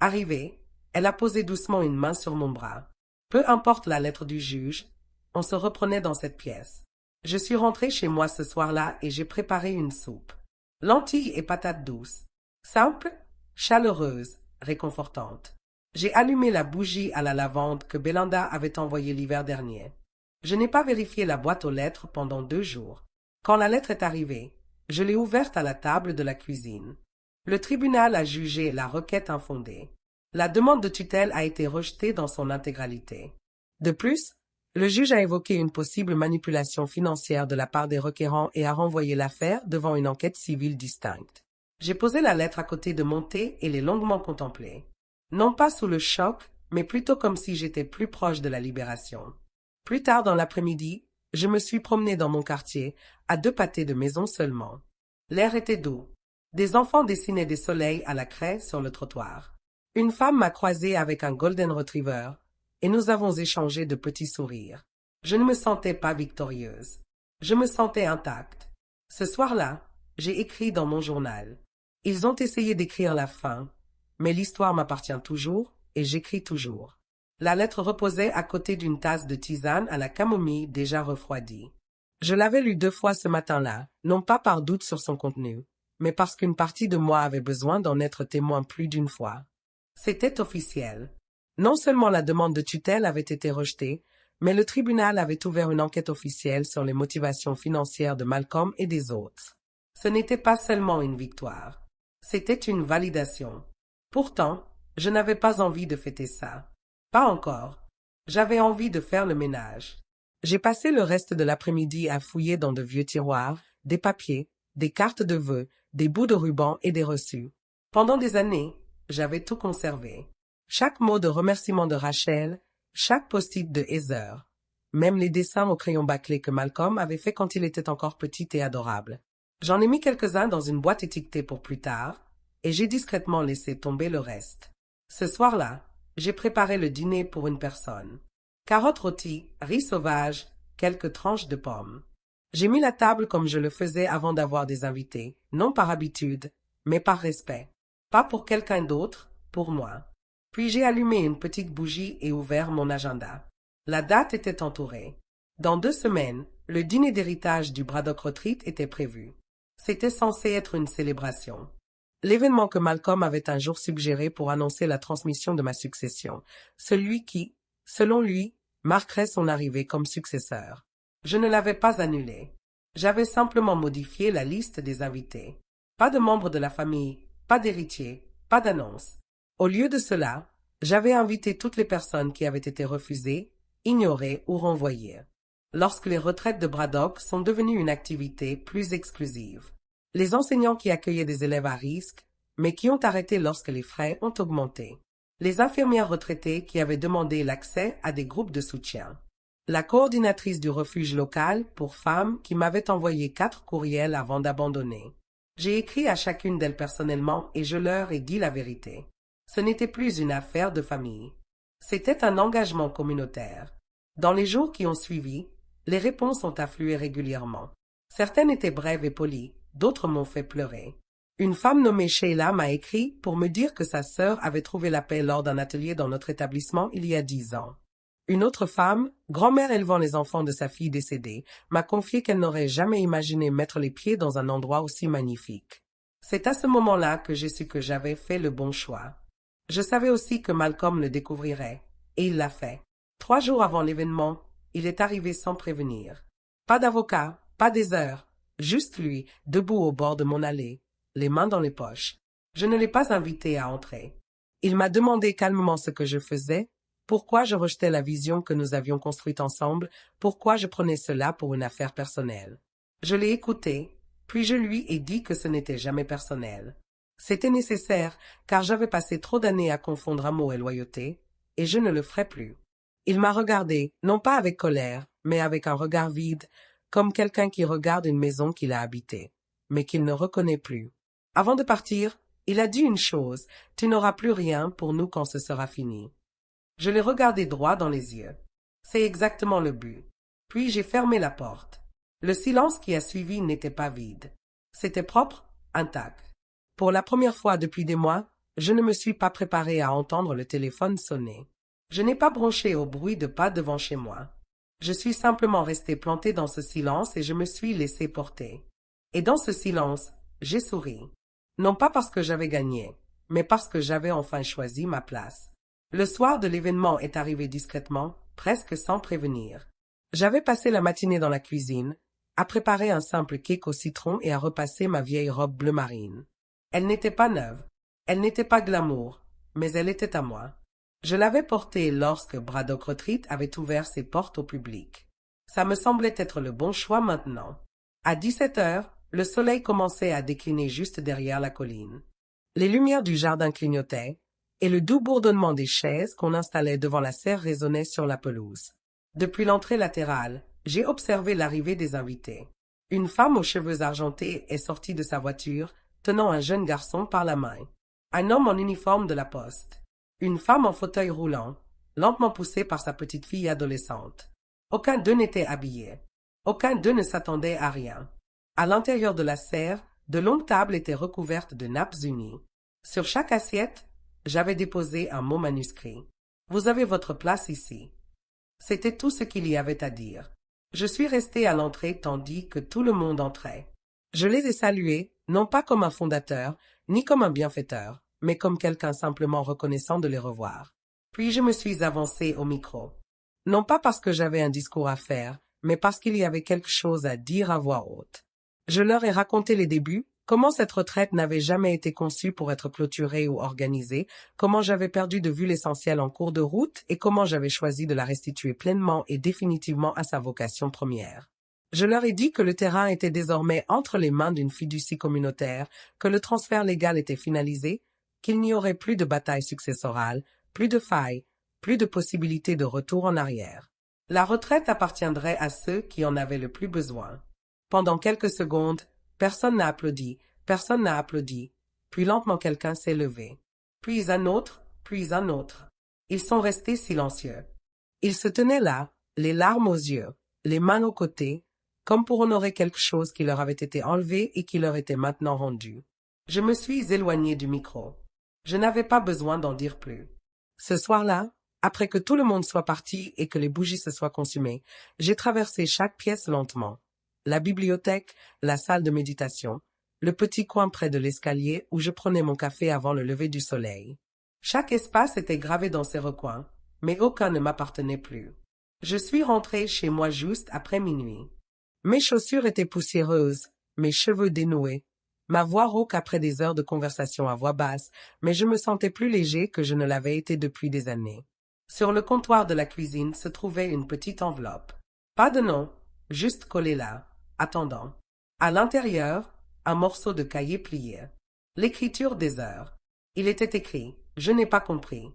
Arrivée, elle a posé doucement une main sur mon bras. Peu importe la lettre du juge, on se reprenait dans cette pièce. Je suis rentré chez moi ce soir-là et j'ai préparé une soupe. Lentilles et patates douces. Simple, chaleureuse, réconfortante. J'ai allumé la bougie à la lavande que Belanda avait envoyée l'hiver dernier. Je n'ai pas vérifié la boîte aux lettres pendant 2 jours. Quand la lettre est arrivée, je l'ai ouverte à la table de la cuisine. Le tribunal a jugé la requête infondée. La demande de tutelle a été rejetée dans son intégralité. De plus, le juge a évoqué une possible manipulation financière de la part des requérants et a renvoyé l'affaire devant une enquête civile distincte. J'ai posé la lettre à côté de mon thé et l'ai longuement contemplée. Non pas sous le choc, mais plutôt comme si j'étais plus proche de la libération. Plus tard dans l'après-midi, je me suis promené dans mon quartier, à 2 pâtés de maison seulement. L'air était doux. Des enfants dessinaient des soleils à la craie sur le trottoir. Une femme m'a croisé avec un golden retriever, et nous avons échangé de petits sourires. Je ne me sentais pas victorieuse. Je me sentais intacte. Ce soir-là, j'ai écrit dans mon journal. Ils ont essayé d'écrire la fin, mais l'histoire m'appartient toujours, et j'écris toujours. La lettre reposait à côté d'une tasse de tisane à la camomille déjà refroidie. Je l'avais lue 2 fois ce matin-là, non pas par doute sur son contenu, mais parce qu'une partie de moi avait besoin d'en être témoin plus d'une fois. C'était officiel. Non seulement la demande de tutelle avait été rejetée, mais le tribunal avait ouvert une enquête officielle sur les motivations financières de Malcolm et des autres. Ce n'était pas seulement une victoire. C'était une validation. Pourtant, je n'avais pas envie de fêter ça. Pas encore. J'avais envie de faire le ménage. J'ai passé le reste de l'après-midi à fouiller dans de vieux tiroirs, des papiers, des cartes de vœux, des bouts de ruban et des reçus. Pendant des années, j'avais tout conservé. Chaque mot de remerciement de Rachel, chaque post-it de Heather, même les dessins au crayon bâclé que Malcolm avait fait quand il était encore petit et adorable. J'en ai mis quelques-uns dans une boîte étiquetée pour plus tard, et j'ai discrètement laissé tomber le reste. Ce soir-là, j'ai préparé le dîner pour une personne. Carottes rôties, riz sauvage, quelques tranches de pommes. J'ai mis la table comme je le faisais avant d'avoir des invités, non par habitude, mais par respect. Pas pour quelqu'un d'autre, pour moi. Puis j'ai allumé une petite bougie et ouvert mon agenda. La date était entourée. Dans 2 semaines, le dîner d'héritage du Braddock Retreat était prévu. C'était censé être une célébration. L'événement que Malcolm avait un jour suggéré pour annoncer la transmission de ma succession, celui qui, selon lui, marquerait son arrivée comme successeur. Je ne l'avais pas annulé. J'avais simplement modifié la liste des invités. Pas de membres de la famille, pas d'héritiers, pas d'annonce. Au lieu de cela, j'avais invité toutes les personnes qui avaient été refusées, ignorées ou renvoyées. Lorsque les retraites de Braddock sont devenues une activité plus exclusive. Les enseignants qui accueillaient des élèves à risque, mais qui ont arrêté lorsque les frais ont augmenté. Les infirmières retraitées qui avaient demandé l'accès à des groupes de soutien. La coordinatrice du refuge local pour femmes qui m'avait envoyé 4 courriels avant d'abandonner. J'ai écrit à chacune d'elles personnellement et je leur ai dit la vérité. Ce n'était plus une affaire de famille. C'était un engagement communautaire. Dans les jours qui ont suivi, les réponses ont afflué régulièrement. Certaines étaient brèves et polies, d'autres m'ont fait pleurer. Une femme nommée Sheila m'a écrit pour me dire que sa sœur avait trouvé la paix lors d'un atelier dans notre établissement il y a 10 ans. Une autre femme, grand-mère élevant les enfants de sa fille décédée, m'a confié qu'elle n'aurait jamais imaginé mettre les pieds dans un endroit aussi magnifique. C'est à ce moment-là que j'ai su que j'avais fait le bon choix. Je savais aussi que Malcolm le découvrirait, et il l'a fait. 3 jours avant l'événement, il est arrivé sans prévenir. Pas d'avocat, pas des heures, juste lui, debout au bord de mon allée, les mains dans les poches. Je ne l'ai pas invité à entrer. Il m'a demandé calmement ce que je faisais, pourquoi je rejetais la vision que nous avions construite ensemble, pourquoi je prenais cela pour une affaire personnelle. Je l'ai écouté, puis je lui ai dit que ce n'était jamais personnel. C'était nécessaire, car j'avais passé trop d'années à confondre amour et loyauté, et je ne le ferai plus. Il m'a regardé, non pas avec colère, mais avec un regard vide, comme quelqu'un qui regarde une maison qu'il a habitée, mais qu'il ne reconnaît plus. Avant de partir, il a dit une chose, tu n'auras plus rien pour nous quand ce sera fini. Je l'ai regardé droit dans les yeux. C'est exactement le but. Puis j'ai fermé la porte. Le silence qui a suivi n'était pas vide. C'était propre, intact. Pour la première fois depuis des mois, je ne me suis pas préparé à entendre le téléphone sonner. Je n'ai pas bronché au bruit de pas devant chez moi. Je suis simplement resté planté dans ce silence et je me suis laissé porter. Et dans ce silence, j'ai souri. Non pas parce que j'avais gagné, mais parce que j'avais enfin choisi ma place. Le soir de l'événement est arrivé discrètement, presque sans prévenir. J'avais passé la matinée dans la cuisine, à préparer un simple cake au citron et à repasser ma vieille robe bleu marine. Elle n'était pas neuve, elle n'était pas glamour, mais elle était à moi. Je l'avais portée lorsque Braddock Retreat avait ouvert ses portes au public. Ça me semblait être le bon choix maintenant. À 17 heures, le soleil commençait à décliner juste derrière la colline. Les lumières du jardin clignotaient, et le doux bourdonnement des chaises qu'on installait devant la serre résonnait sur la pelouse. Depuis l'entrée latérale, j'ai observé l'arrivée des invités. Une femme aux cheveux argentés est sortie de sa voiture, tenant un jeune garçon par la main. Un homme en uniforme de la poste. Une femme en fauteuil roulant, lentement poussée par sa petite fille adolescente. Aucun d'eux n'était habillé. Aucun d'eux ne s'attendait à rien. À l'intérieur de la serre, de longues tables étaient recouvertes de nappes unies. Sur chaque assiette, j'avais déposé un mot manuscrit. Vous avez votre place ici. C'était tout ce qu'il y avait à dire. Je suis resté à l'entrée tandis que tout le monde entrait. Je les ai salués, non pas comme un fondateur, ni comme un bienfaiteur, mais comme quelqu'un simplement reconnaissant de les revoir. Puis je me suis avancé au micro. Non pas parce que j'avais un discours à faire, mais parce qu'il y avait quelque chose à dire à voix haute. Je leur ai raconté les débuts, comment cette retraite n'avait jamais été conçue pour être clôturée ou organisée, comment j'avais perdu de vue l'essentiel en cours de route et comment j'avais choisi de la restituer pleinement et définitivement à sa vocation première. Je leur ai dit que le terrain était désormais entre les mains d'une fiducie communautaire, que le transfert légal était finalisé, qu'il n'y aurait plus de bataille successorale, plus de failles, plus de possibilité de retour en arrière. La retraite appartiendrait à ceux qui en avaient le plus besoin. Pendant quelques secondes, personne n'a applaudi, puis lentement quelqu'un s'est levé. Puis un autre, puis un autre. Ils sont restés silencieux. Ils se tenaient là, les larmes aux yeux, les mains aux côtés, comme pour honorer quelque chose qui leur avait été enlevé et qui leur était maintenant rendu. Je me suis éloigné du micro. Je n'avais pas besoin d'en dire plus. Ce soir-là, après que tout le monde soit parti et que les bougies se soient consumées, j'ai traversé chaque pièce lentement. La bibliothèque, la salle de méditation, le petit coin près de l'escalier où je prenais mon café avant le lever du soleil. Chaque espace était gravé dans ses recoins, mais aucun ne m'appartenait plus. Je suis rentré chez moi juste après minuit. Mes chaussures étaient poussiéreuses, mes cheveux dénoués, ma voix rauque après des heures de conversation à voix basse, mais je me sentais plus léger que je ne l'avais été depuis des années. Sur le comptoir de la cuisine se trouvait une petite enveloppe. Pas de nom, juste collé là, attendant. À l'intérieur, un morceau de cahier plié. L'écriture des heures. Il était écrit « Je n'ai pas compris.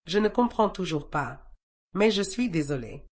Je ne comprends toujours pas. Mais je suis désolé. »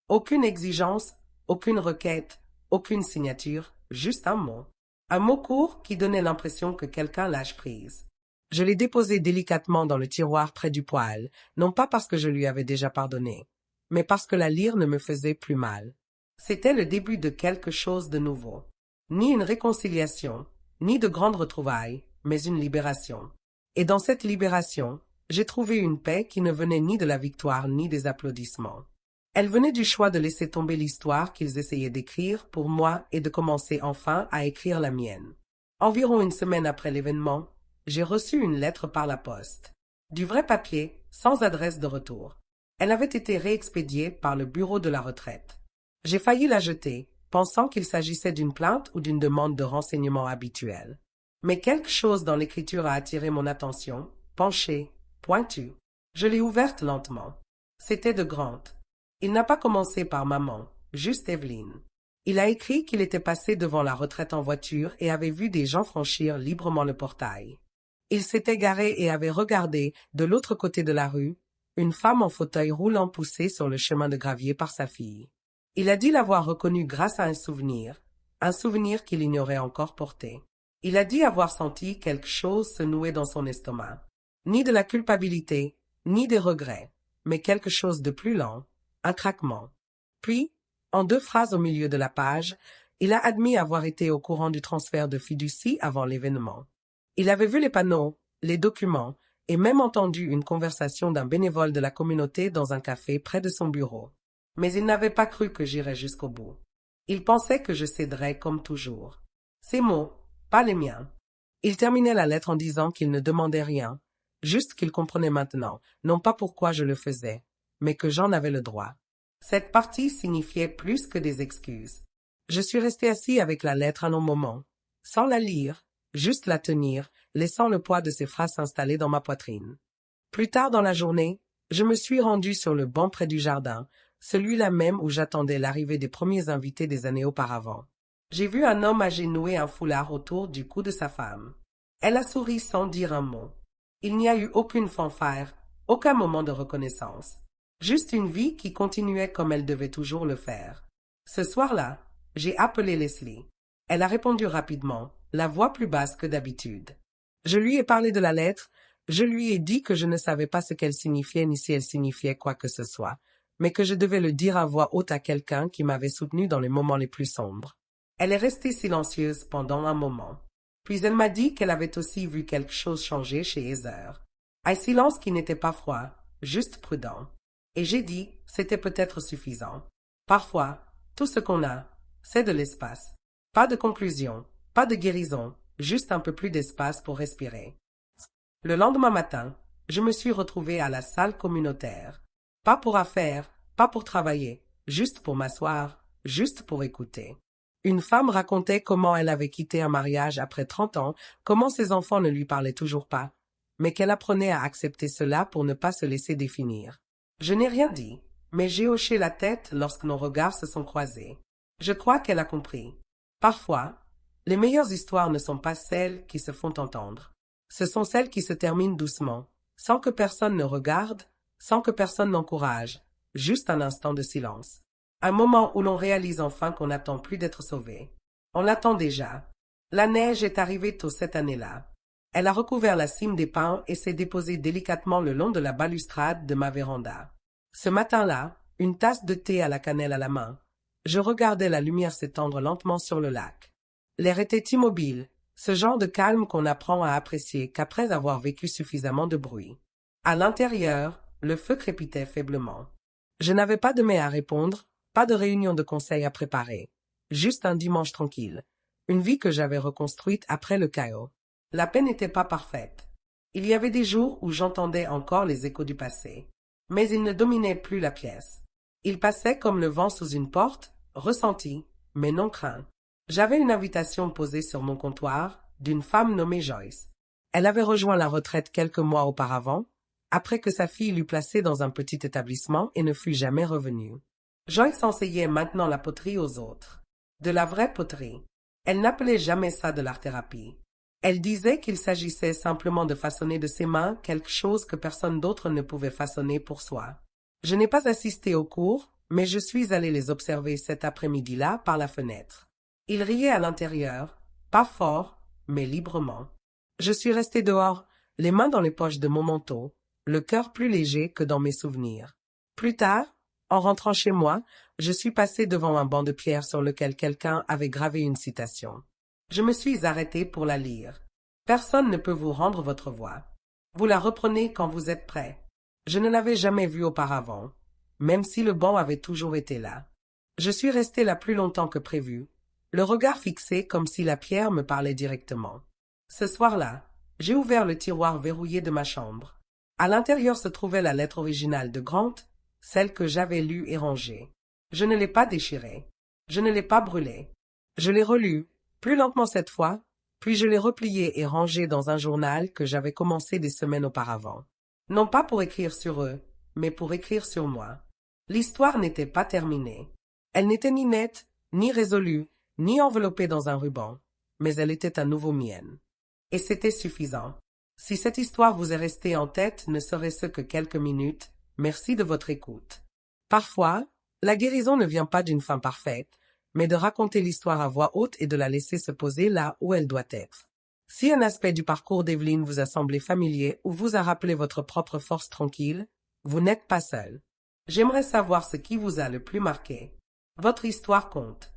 Aucune exigence, aucune requête, aucune signature, juste un mot. Un mot court qui donnait l'impression que quelqu'un lâche prise. Je l'ai déposé délicatement dans le tiroir près du poêle, non pas parce que je lui avais déjà pardonné, mais parce que la lire ne me faisait plus mal. C'était le début de quelque chose de nouveau. Ni une réconciliation, ni de grandes retrouvailles, mais une libération. Et dans cette libération, j'ai trouvé une paix qui ne venait ni de la victoire ni des applaudissements. Elle venait du choix de laisser tomber l'histoire qu'ils essayaient d'écrire pour moi et de commencer enfin à écrire la mienne. Environ une semaine après l'événement, j'ai reçu une lettre par la poste. Du vrai papier, sans adresse de retour. Elle avait été réexpédiée par le bureau de la retraite. J'ai failli la jeter, pensant qu'il s'agissait d'une plainte ou d'une demande de renseignement habituelle. Mais quelque chose dans l'écriture a attiré mon attention, penchée, pointue. Je l'ai ouverte lentement. C'était de Grant. Il n'a pas commencé par maman, juste Evelyne. Il a écrit qu'il était passé devant la retraite en voiture et avait vu des gens franchir librement le portail. Il s'était garé et avait regardé, de l'autre côté de la rue, une femme en fauteuil roulant poussée sur le chemin de gravier par sa fille. Il a dit l'avoir reconnue grâce à un souvenir qu'il ignorait encore porter. Il a dit avoir senti quelque chose se nouer dans son estomac. Ni de la culpabilité, ni des regrets, mais quelque chose de plus lent, un craquement. Puis, en 2 phrases au milieu de la page, il a admis avoir été au courant du transfert de fiducie avant l'événement. Il avait vu les panneaux, les documents, et même entendu une conversation d'un bénévole de la communauté dans un café près de son bureau. Mais il n'avait pas cru que j'irais jusqu'au bout. Il pensait que je céderais comme toujours. Ses mots, pas les miens. Il terminait la lettre en disant qu'il ne demandait rien, juste qu'il comprenait maintenant, non pas pourquoi je le faisais, mais que j'en avais le droit. Cette partie signifiait plus que des excuses. Je suis resté assis avec la lettre un long moment, sans la lire, juste la tenir, laissant le poids de ces phrases s'installer dans ma poitrine. Plus tard dans la journée, je me suis rendu sur le banc près du jardin, celui-là même où j'attendais l'arrivée des premiers invités des années auparavant. J'ai vu un homme âgé nouer un foulard autour du cou de sa femme. Elle a souri sans dire un mot. Il n'y a eu aucune fanfare, aucun moment de reconnaissance. Juste une vie qui continuait comme elle devait toujours le faire. Ce soir-là, j'ai appelé Leslie. Elle a répondu rapidement, la voix plus basse que d'habitude. Je lui ai parlé de la lettre, je lui ai dit que je ne savais pas ce qu'elle signifiait ni si elle signifiait quoi que ce soit, mais que je devais le dire à voix haute à quelqu'un qui m'avait soutenu dans les moments les plus sombres. Elle est restée silencieuse pendant un moment. Puis elle m'a dit qu'elle avait aussi vu quelque chose changer chez Heather. Un silence qui n'était pas froid, juste prudent. Et j'ai dit, c'était peut-être suffisant. Parfois, tout ce qu'on a, c'est de l'espace. Pas de conclusion, pas de guérison, juste un peu plus d'espace pour respirer. Le lendemain matin, je me suis retrouvée à la salle communautaire. Pas pour affaires, pas pour travailler, juste pour m'asseoir, juste pour écouter. Une femme racontait comment elle avait quitté un mariage après 30 ans, comment ses enfants ne lui parlaient toujours pas, mais qu'elle apprenait à accepter cela pour ne pas se laisser définir. Je n'ai rien dit, mais j'ai hoché la tête lorsque nos regards se sont croisés. Je crois qu'elle a compris. Parfois, les meilleures histoires ne sont pas celles qui se font entendre. Ce sont celles qui se terminent doucement, sans que personne ne regarde, sans que personne n'encourage, juste un instant de silence. Un moment où l'on réalise enfin qu'on n'attend plus d'être sauvé. On l'attend déjà. La neige est arrivée tôt cette année-là. Elle a recouvert la cime des pins et s'est déposée délicatement le long de la balustrade de ma véranda. Ce matin-là, une tasse de thé à la cannelle à la main, je regardais la lumière s'étendre lentement sur le lac. L'air était immobile, ce genre de calme qu'on apprend à apprécier qu'après avoir vécu suffisamment de bruit. À l'intérieur, le feu crépitait faiblement. Je n'avais pas de mail à répondre, pas de réunion de conseil à préparer. Juste un dimanche tranquille. Une vie que j'avais reconstruite après le chaos. La paix n'était pas parfaite. Il y avait des jours où j'entendais encore les échos du passé. Mais ils ne dominaient plus la pièce. Ils passaient comme le vent sous une porte, ressentis, mais non craints. J'avais une invitation posée sur mon comptoir d'une femme nommée Joyce. Elle avait rejoint la retraite quelques mois auparavant, après que sa fille l'eut placée dans un petit établissement et ne fût jamais revenue. Joyce enseignait maintenant la poterie aux autres. De la vraie poterie. Elle n'appelait jamais ça de l'art-thérapie. Elle disait qu'il s'agissait simplement de façonner de ses mains quelque chose que personne d'autre ne pouvait façonner pour soi. Je n'ai pas assisté aux cours, mais je suis allé les observer cet après-midi-là par la fenêtre. Ils riaient à l'intérieur, pas fort, mais librement. Je suis resté dehors, les mains dans les poches de mon manteau, le cœur plus léger que dans mes souvenirs. Plus tard, en rentrant chez moi, je suis passé devant un banc de pierre sur lequel quelqu'un avait gravé une citation. Je me suis arrêté pour la lire. Personne ne peut vous rendre votre voix. Vous la reprenez quand vous êtes prêt. Je ne l'avais jamais vue auparavant, même si le banc avait toujours été là. Je suis resté là plus longtemps que prévu, le regard fixé comme si la pierre me parlait directement. Ce soir-là, j'ai ouvert le tiroir verrouillé de ma chambre. À l'intérieur se trouvait la lettre originale de Grant, celle que j'avais lue et rangée. Je ne l'ai pas déchirée. Je ne l'ai pas brûlée. Je l'ai relue, plus lentement cette fois, puis je l'ai repliée et rangée dans un journal que j'avais commencé des semaines auparavant. Non pas pour écrire sur eux, mais pour écrire sur moi. L'histoire n'était pas terminée. Elle n'était ni nette, ni résolue, ni enveloppée dans un ruban, mais elle était à nouveau mienne. Et c'était suffisant. Si cette histoire vous est restée en tête ne serait-ce que quelques minutes, Merci de votre écoute. Parfois, la guérison ne vient pas d'une fin parfaite, mais de raconter l'histoire à voix haute et de la laisser se poser là où elle doit être. Si un aspect du parcours d'Evelyne vous a semblé familier ou vous a rappelé votre propre force tranquille, vous n'êtes pas seul. J'aimerais savoir ce qui vous a le plus marqué. Votre histoire compte.